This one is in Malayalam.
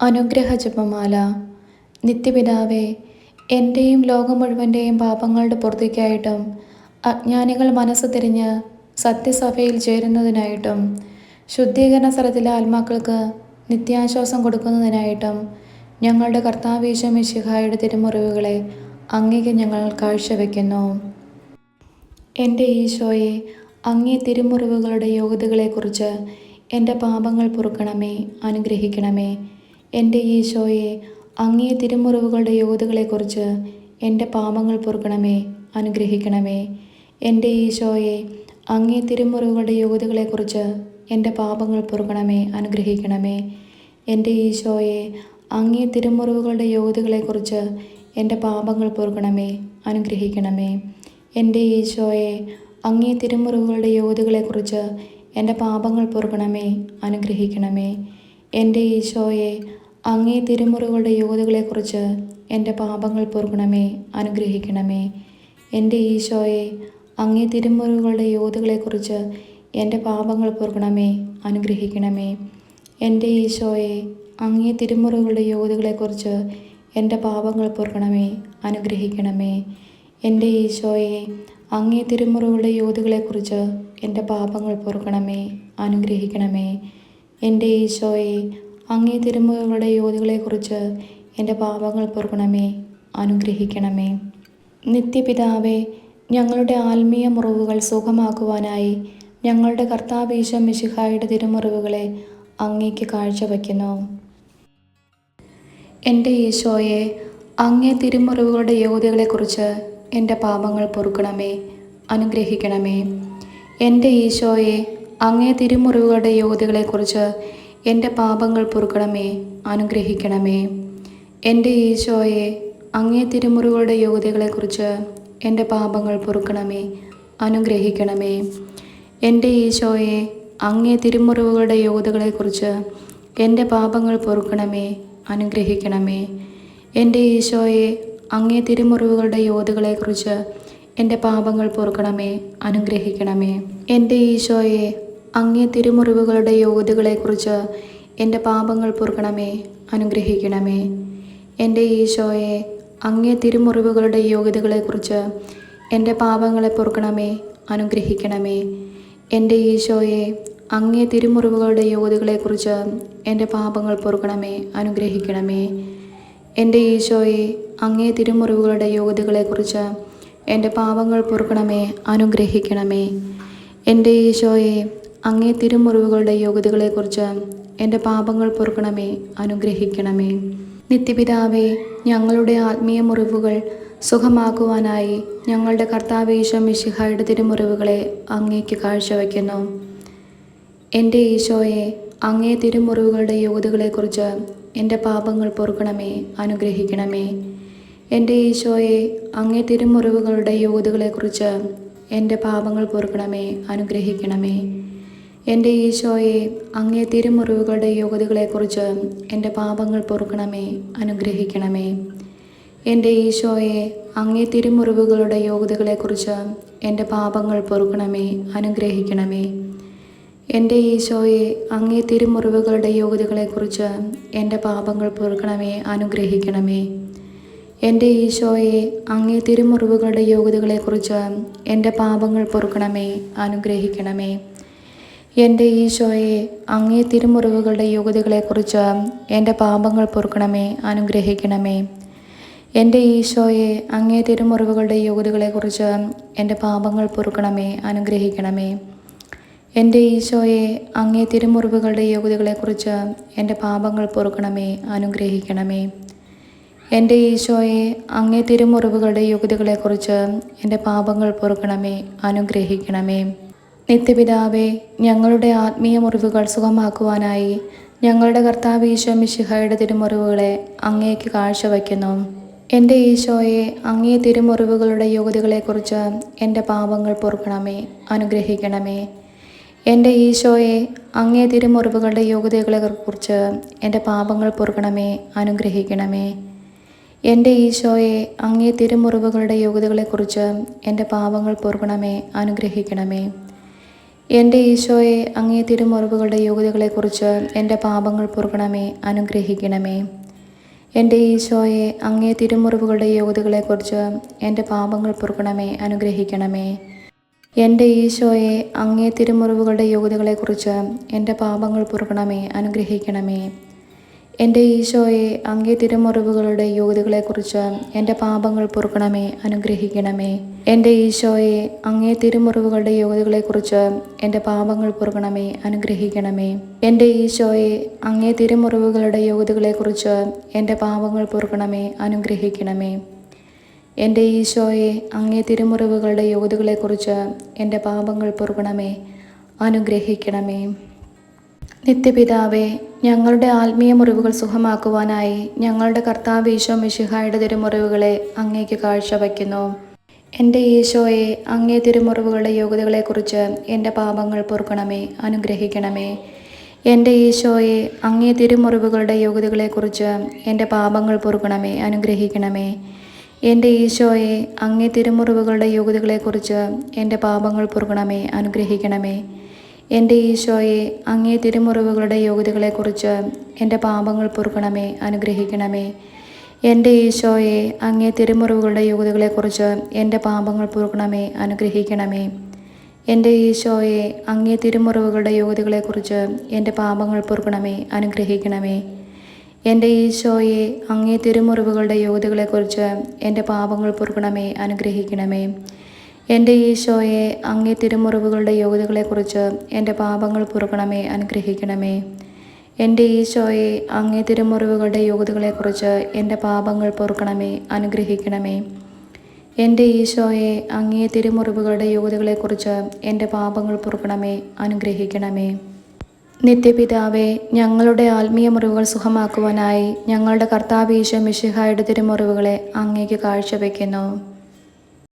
അനുഗ്രഹ ജപമാല. നിത്യപിതാവേ, എൻ്റെയും ലോകം മുഴുവൻ്റെയും പാപങ്ങളുടെ പൂർത്തിക്കായിട്ടും അജ്ഞാനികൾ മനസ്സ് തിരിഞ്ഞ് സത്യസഭയിൽ ചേരുന്നതിനായിട്ടും ശുദ്ധീകരണ സ്ഥലത്തിലെ ആത്മാക്കൾക്ക് നിത്യാശ്വാസം കൊടുക്കുന്നതിനായിട്ടും ഞങ്ങളുടെ കർത്താവീശോ മിശിഹായുടെ തിരുമുറിവുകളെ അങ്ങേക്ക് ഞങ്ങൾ കാഴ്ചവെക്കുന്നു. എൻ്റെ ഈശോയെ, അങ്ങേ തിരുമുറിവുകളുടെ യോഗ്യതകളെക്കുറിച്ച് എൻ്റെ പാപങ്ങൾ പൊറുക്കണമേ, അനുഗ്രഹിക്കണമേ. എൻ്റെ ഈശോയെ, അങ്ങേ തിരുമുറിവുകളുടെ യോഗ്യതകളെക്കുറിച്ച് എൻ്റെ പാപങ്ങൾ പൊറുക്കണമേ, അനുഗ്രഹിക്കണമേ. എൻ്റെ ഈശോയെ, അങ്ങേ തിരുമുറിവുകളുടെ യോഗ്യതകളെക്കുറിച്ച് എൻ്റെ പാപങ്ങൾ പൊറുക്കണമേ, അനുഗ്രഹിക്കണമേ. എൻ്റെ ഈശോയെ, അങ്ങേ തിരുമുറിവുകളുടെ യോഗ്യതകളെക്കുറിച്ച് എൻ്റെ പാപങ്ങൾ പൊറുക്കണമേ, അനുഗ്രഹിക്കണമേ. എൻ്റെ ഈശോയെ, അങ്ങേ തിരുമുറിവുകളുടെ യോഗ്യതകളെക്കുറിച്ച് എൻ്റെ പാപങ്ങൾ പൊറുക്കണമേ, അനുഗ്രഹിക്കണമേ. എൻ്റെ ഈശോയെ, അങ്ങേ തിരുമുറിവുകളുടെ യോഗ്യതകളെക്കുറിച്ച് എൻ്റെ പാപങ്ങൾ പൊറുക്കണമേ, അനുഗ്രഹിക്കണമേ. എൻ്റെ ഈശോയെ, അങ്ങേ തിരുമുറിവുകളുടെ യോഗ്യതകളെക്കുറിച്ച് എൻ്റെ പാപങ്ങൾ പൊറുക്കണമേ, അനുഗ്രഹിക്കണമേ. എൻ്റെ ഈശോയെ, അങ്ങേ തിരുമുറിവുകളുടെ യോഗ്യതകളെക്കുറിച്ച് എൻ്റെ പാപങ്ങൾ പൊറുക്കണമേ, അനുഗ്രഹിക്കണമേ. എൻ്റെ ഈശോയെ, അങ്ങേ തിരുമുറിവുകളുടെ യോഗ്യതകളെക്കുറിച്ച് എൻ്റെ പാപങ്ങൾ പൊറുക്കണമേ, അനുഗ്രഹിക്കണമേ. എൻ്റെ ഈശോയെ, അങ്ങേ തിരുമുറിവുകളുടെ യോഗ്യതകളെക്കുറിച്ച് എൻ്റെ പാപങ്ങൾ പൊറുക്കണമേ, അനുഗ്രഹിക്കണമേ. നിത്യപിതാവേ, ഞങ്ങളുടെ ആത്മീയ മുറിവുകൾ സുഖമാക്കുവാനായി ഞങ്ങളുടെ കർത്താവീശോ മിശിഹായുടെ തിരുമുറിവുകളെ അങ്ങേക്ക് കാഴ്ചവെക്കുന്നു. എൻ്റെ ഈശോയെ, അങ്ങേ തിരുമുറിവുകളുടെ യോഗ്യതകളെക്കുറിച്ച് എൻ്റെ പാപങ്ങൾ പൊറുക്കണമേ, അനുഗ്രഹിക്കണമേ. എൻ്റെ ഈശോയെ, അങ്ങേ തിരുമുറിവുകളുടെ യോഗ്യതകളെക്കുറിച്ച് എൻ്റെ പാപങ്ങൾ പൊറുക്കണമേ, അനുഗ്രഹിക്കണമേ. എൻ്റെ ഈശോയെ, അങ്ങേ തിരുമുറിവുകളുടെ യോഗ്യതകളെക്കുറിച്ച് എൻ്റെ പാപങ്ങൾ പൊറുക്കണമേ, അനുഗ്രഹിക്കണമേ. എൻ്റെ ഈശോയെ, അങ്ങേ തിരുമുറിവുകളുടെ യോഗ്യതകളെക്കുറിച്ച് എൻ്റെ പാപങ്ങൾ പൊറുക്കണമേ, അനുഗ്രഹിക്കണമേ. എൻ്റെ ഈശോയെ, അങ്ങേ തിരുമുറിവുകളുടെ യോഗ്യതകളെക്കുറിച്ച് എൻ്റെ പാപങ്ങൾ പൊറുക്കണമേ, അനുഗ്രഹിക്കണമേ. എൻ്റെ ഈശോയെ, അങ്ങേ തിരുമുറിവുകളുടെ യോഗ്യതകളെക്കുറിച്ച് എൻ്റെ പാപങ്ങൾ പൊറുക്കണമേ, അനുഗ്രഹിക്കണമേ. എൻ്റെ ഈശോയെ, അങ്ങേ തിരുമുറിവുകളുടെ യോഗ്യതകളെക്കുറിച്ച് എൻ്റെ പാപങ്ങളെ പൊറുക്കണമേ, അനുഗ്രഹിക്കണമേ. എൻ്റെ ഈശോയെ, അങ്ങേ തിരുമുറിവുകളുടെ യോഗ്യതകളെക്കുറിച്ച് എൻ്റെ പാപങ്ങൾ പൊറുക്കണമേ, അനുഗ്രഹിക്കണമേ. എൻ്റെ ഈശോയെ, അങ്ങേ തിരുമുറിവുകളുടെ യോഗ്യതകളെക്കുറിച്ച് എൻ്റെ പാപങ്ങൾ പൊറുക്കണമേ, അനുഗ്രഹിക്കണമേ. എൻ്റെ ഈശോയെ, അങ്ങേ തിരുമുറിവുകളുടെ യോഗ്യതകളെക്കുറിച്ച് എൻ്റെ പാപങ്ങൾ പൊറുക്കണമേ, അനുഗ്രഹിക്കണമേ. നിത്യപിതാവേ, ഞങ്ങളുടെ ആത്മീയ മുറിവുകൾ സുഖമാക്കുവാനായി ഞങ്ങളുടെ കർത്താവീശോ മിശിഹായുടെ തിരുമുറിവുകളെ അങ്ങേക്ക് കാഴ്ചവെക്കുന്നു. എൻ്റെ ഈശോയെ, അങ്ങേ തിരുമുറിവുകളുടെ യോഗ്യതകളെക്കുറിച്ച് എൻ്റെ പാപങ്ങൾ പൊറുക്കണമേ, അനുഗ്രഹിക്കണമേ. എൻ്റെ ഈശോയെ, അങ്ങേ തിരുമുറിവുകളുടെ യോഗ്യതകളെക്കുറിച്ച് എൻ്റെ പാപങ്ങൾ പൊറുക്കണമേ, അനുഗ്രഹിക്കണമേ. എൻ്റെ ഈശോയെ, അങ്ങേ തിരുമുറിവുകളുടെ യോഗ്യതകളെക്കുറിച്ച് എൻ്റെ പാപങ്ങൾ പൊറുക്കണമേ, അനുഗ്രഹിക്കണമേ. എൻ്റെ ഈശോയെ, അങ്ങേ തിരുമുറിവുകളുടെ യോഗ്യതകളെക്കുറിച്ച് എൻ്റെ പാപങ്ങൾ പൊറുക്കണമേ, അനുഗ്രഹിക്കണമേ. എൻ്റെ ഈശോയെ, അങ്ങേ തിരുമുറിവുകളുടെ യോഗ്യതകളെക്കുറിച്ച് എൻ്റെ പാപങ്ങൾ പൊറുക്കണമേ, അനുഗ്രഹിക്കണമേ. എൻ്റെ ഈശോയെ, അങ്ങേ തിരുമുറിവുകളുടെ യോഗ്യതകളെക്കുറിച്ച് എൻ്റെ പാപങ്ങൾ പൊറുക്കണമേ, അനുഗ്രഹിക്കണമേ. എൻ്റെ ഈശോയെ, അങ്ങേ തിരുമുറിവുകളുടെ യോഗ്യതകളെക്കുറിച്ച് എൻ്റെ പാപങ്ങൾ പൊറുക്കണമേ, അനുഗ്രഹിക്കണമേ. എൻ്റെ ഈശോയെ, അങ്ങേ തിരുമുറിവുകളുടെ യോഗ്യതകളെക്കുറിച്ച് എൻ്റെ പാപങ്ങൾ പൊറുക്കണമേ, അനുഗ്രഹിക്കണമേ. എൻ്റെ ഈശോയെ, അങ്ങേ തിരുമുറിവുകളുടെ യോഗ്യതകളെക്കുറിച്ച് എൻ്റെ പാപങ്ങൾ പൊറുക്കണമേ, അനുഗ്രഹിക്കണമേ. എൻ്റെ ഈശോയെ, അങ്ങേ തിരുമുറിവുകളുടെ യോഗ്യതകളെക്കുറിച്ച് എൻ്റെ പാപങ്ങൾ പൊറുക്കണമേ, അനുഗ്രഹിക്കണമേ. നിത്യപിതാവേ, ഞങ്ങളുടെ ആത്മീയ മുറിവുകൾ സുഖമാക്കുവാനായി ഞങ്ങളുടെ കർത്താവീശോ മിശിഹായുടെ തിരുമുറിവുകളെ അങ്ങേക്ക് കാഴ്ചവെക്കുന്നു. എൻ്റെ ഈശോയെ, അങ്ങേ തിരുമുറിവുകളുടെ യോഗ്യതകളെക്കുറിച്ച് എൻ്റെ പാപങ്ങൾ പൊറുക്കണമേ, അനുഗ്രഹിക്കണമേ. എൻ്റെ ഈശോയെ, അങ്ങേ തിരുമുറിവുകളുടെ യോഗ്യതകളെക്കുറിച്ച് എൻ്റെ പാപങ്ങൾ പൊറുക്കണമേ, അനുഗ്രഹിക്കണമേ. എൻ്റെ ഈശോയെ, അങ്ങേ തിരുമുറിവുകളുടെ യോഗ്യതകളെക്കുറിച്ച് എൻ്റെ പാപങ്ങൾ പൊറുക്കണമേ, അനുഗ്രഹിക്കണമേ. എൻ്റെ ഈശോയെ, അങ്ങേ തിരുമുറിവുകളുടെ യോഗ്യതകളെക്കുറിച്ച് എൻ്റെ പാപങ്ങൾ പൊറുക്കണമേ, അനുഗ്രഹിക്കണമേ. എൻ്റെ ഈശോയെ, അങ്ങേ തിരുമുറിവുകളുടെ യോഗ്യതകളെക്കുറിച്ച് എൻ്റെ പാപങ്ങൾ പൊറുക്കണമേ, അനുഗ്രഹിക്കണമേ. എൻ്റെ ഈശോയെ, അങ്ങേ തിരുമുറിവുകളുടെ യോഗ്യതകളെക്കുറിച്ച് എൻ്റെ പാപങ്ങൾ പൊറുക്കണമേ, അനുഗ്രഹിക്കണമേ. എൻ്റെ ഈശോയെ, അങ്ങേ തിരുമുറിവുകളുടെ യോഗ്യതകളെക്കുറിച്ച് എൻ്റെ പാപങ്ങൾ പൊറുക്കണമേ, അനുഗ്രഹിക്കണമേ. എൻ്റെ ഈശോയെ, അങ്ങേ തിരുമുറിവുകളുടെ യോഗ്യതകളെക്കുറിച്ച് എൻ്റെ പാപങ്ങൾ പൊറുക്കണമേ, അനുഗ്രഹിക്കണമേ. എൻ്റെ ഈശോയെ, അങ്ങേ തിരുമുറിവുകളുടെ യോഗ്യതകളെക്കുറിച്ച് എൻ്റെ പാപങ്ങൾ പൊറുക്കണമേ, അനുഗ്രഹിക്കണമേ. എൻ്റെ ഈശോയെ, അങ്ങേ തിരുമുറിവുകളുടെ യോഗ്യതകളെക്കുറിച്ച് എൻ്റെ പാപങ്ങൾ പൊറുക്കണമേ, അനുഗ്രഹിക്കണമേ. നിത്യപിതാവേ, ഞങ്ങളുടെ ആത്മീയ മുറിവുകൾ സുഖമാക്കുവാനായി ഞങ്ങളുടെ കർത്താവ് ഈശോ മിശിഹായുടെ തിരുമുറിവുകളെ അങ്ങേക്ക് കാഴ്ചവയ്ക്കുന്നു. എൻ്റെ ഈശോയെ, അങ്ങേ തിരുമുറിവുകളുടെ യോഗ്യതകളെക്കുറിച്ച് എൻ്റെ പാപങ്ങൾ പൊറുക്കണമേ, അനുഗ്രഹിക്കണമേ. എൻ്റെ ഈശോയെ, അങ്ങേ തിരുമുറിവുകളുടെ യോഗ്യതകളെക്കുറിച്ച് എൻ്റെ പാപങ്ങൾ പൊറുക്കണമേ, അനുഗ്രഹിക്കണമേ. എൻ്റെ ഈശോയെ, അങ്ങേ തിരുമുറിവുകളുടെ യോഗ്യതകളെക്കുറിച്ച് എൻ്റെ പാപങ്ങൾ പൊറുക്കണമേ, അനുഗ്രഹിക്കണമേ. എൻ്റെ ഈശോയെ, അങ്ങേ തിരുമുറിവുകളുടെ യോഗ്യതകളെക്കുറിച്ച് എൻ്റെ പാപങ്ങൾ പൊറുക്കണമേ, അനുഗ്രഹിക്കണമേ. എൻ്റെ ഈശോയെ, അങ്ങേ തിരുമുറിവുകളുടെ യോഗ്യതകളെക്കുറിച്ച് എൻ്റെ പാപങ്ങൾ പൊറുക്കണമേ, അനുഗ്രഹിക്കണമേ. എൻ്റെ ഈശോയെ, അങ്ങേ തിരുമുറിവുകളുടെ യോഗ്യതകളെക്കുറിച്ച് എൻ്റെ പാപങ്ങൾ പൊറുക്കണമേ, അനുഗ്രഹിക്കണമേ. എൻ്റെ ഈശോയെ, അങ്ങേ തിരുമുറിവുകളുടെ യോഗ്യതകളെക്കുറിച്ച് എൻ്റെ പാപങ്ങൾ പൊറുക്കണമേ, അനുഗ്രഹിക്കണമേ. എൻ്റെ ഈശോയെ, അങ്ങേ തിരുമുറിവുകളുടെ യോഗ്യതകളെക്കുറിച്ച് എൻ്റെ പാപങ്ങൾ പൊറുക്കണമേ, അനുഗ്രഹിക്കണമേ. എൻ്റെ ഈശോയെ, അങ്ങേ തിരുമുറിവുകളുടെ യോഗ്യതകളെക്കുറിച്ച് എൻ്റെ പാപങ്ങൾ പൊറുക്കണമേ, അനുഗ്രഹിക്കണമേ. എൻ്റെ ഈശോയെ, അങ്ങേ തിരുമുറിവുകളുടെ യോഗ്യതകളെക്കുറിച്ച് എൻ്റെ പാപങ്ങൾ പൊറുക്കണമേ, അനുഗ്രഹിക്കണമേ. നിത്യപിതാവേ, ഞങ്ങളുടെ ആത്മീയ മുറിവുകൾ സുഖമാക്കുവാനായി ഞങ്ങളുടെ കർത്താവ് ഈശോ മിശിഹായുടെ തിരുമുറിവുകളെ അങ്ങേക്ക് കാഴ്ചവെക്കുന്നു.